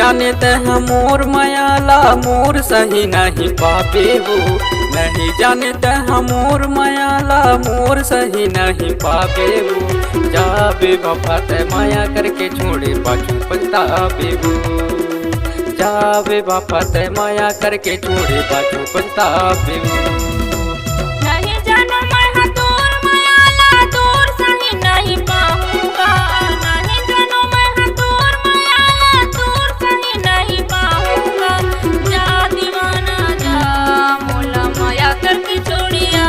जाने तह मोर मायाला मोर सही नहीं पावे वो। नहीं जाने तह मोर मायाला मोर सही नहीं पावे वो। जाबे वफा ते माया करके छोड़े पाछू पछतावे वो। जाबे वफा ते माया करके छोड़े पाछू पछतावे वो। नहीं जानो मैं दूर मायाला दूर सही नहीं पाऊंगा। नहीं जानो मैं दूर मायाला दूर सही नहीं पाऊंगा। जा दीवाना जा मोला माया करके छोड़िया।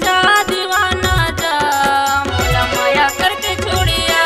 जा दीवाना जा मोला माया करके छोड़िया।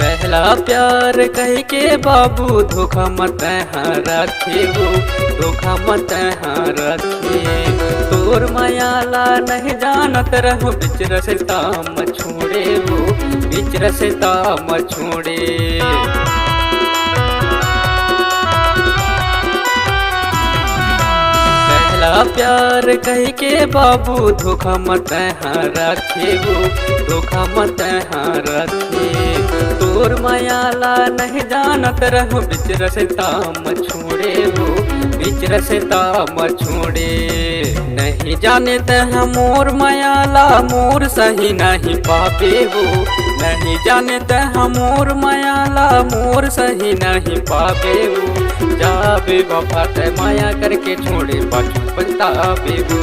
पहला प्यार कह के बाबू धोखा मत रखे वो। धोखा मत रखे तोर मायाला नहीं जानत रहो। बिच रसता मछोड़े वो। बिच रसता मछोड़े पहला प्यार कह के बाबू धोखा मत रखे वो। धोखा मत रखे तोर मायाला नहीं जानत रहो। बिच रसता मछोड़े वो। बिच रसता मछोड़े नहीं जाने तह मोर मायाला मोर सही नहीं पावे वो। नहीं जाने तह मोर मायाला मोर सही नहीं पावे वो। जाबे वफा ते माया करके छोड़े पाछू पछतावे वो।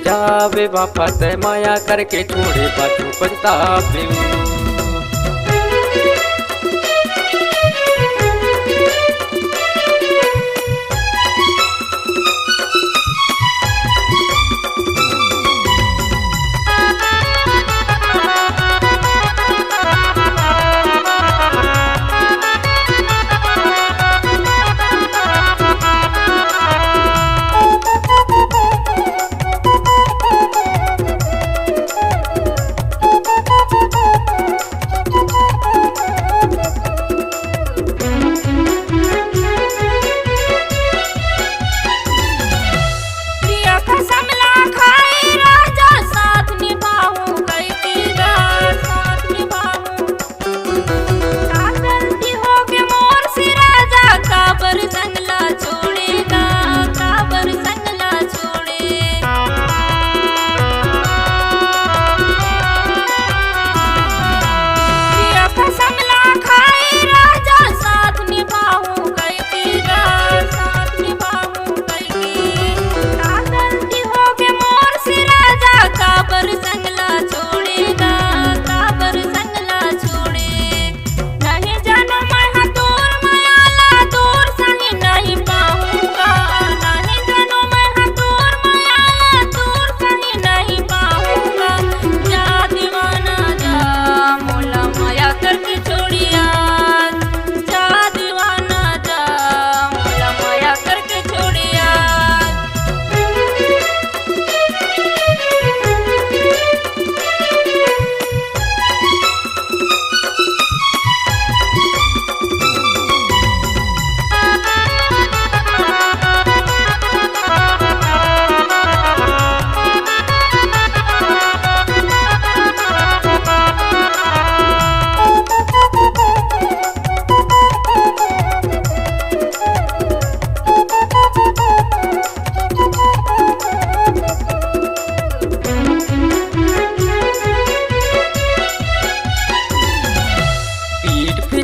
जाबे वफा ते माया करके छोड़े पाछू पछतावे वो।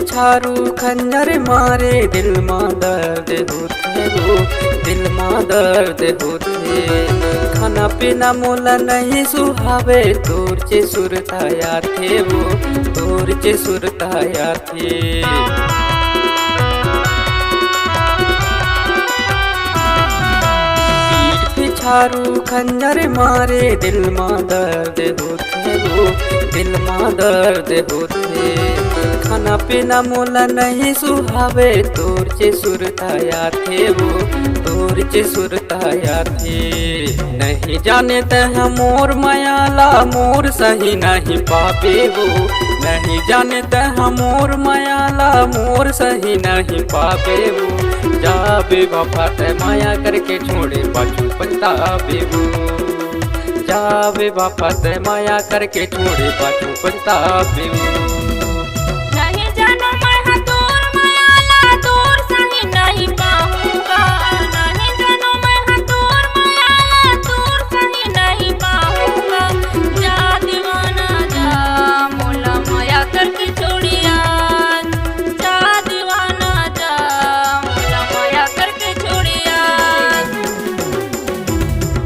थारू खंजर मारे दिल मां दर्द होते वो। दिल मां दर्द होते खाना पीना मोला नहीं सुहावे। तोर चे सुरताया थे वो। तोर चे सुरताया थे तारू खंजर मारे दिल माँ दर्द होते वो, दिल माँ दर्द होते। खाना पीना मोला नहीं सुहावे तोर चे सुरताया थे वो, तोर चे सुरताया थे। नहीं जाने तह मोर मायाला मोर सही नहीं पावे वो, नहीं जाने तह मोर मायाला मोर सही नहीं पावे वो। जाबे बापा ते माया करके छोड़े पाछू पछतावे वो, जाबे बापा ते माया करके छोड़े पाछू पछतावे वो। नहीं जानो मैं तोर मायाला तोर सही नहीं पाऊंगा, नहीं जानो मैं तोर मायाला तोर सही नहीं पाऊंगा। जा दीवाना जा मोला माया करके छोड़िया, जा दीवाना जा मोला माया करके छोड़िया।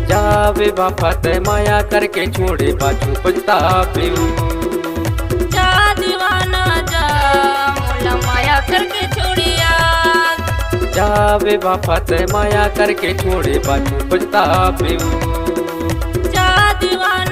जाबे बापा ते माया करके छोड़े पाछू पछतावे वो, जा दीवाना जा मोला माया करके छोड़िया। जाबे बापा ते माया करके छोड़े पाछू पछतावे वो। जा दीवाना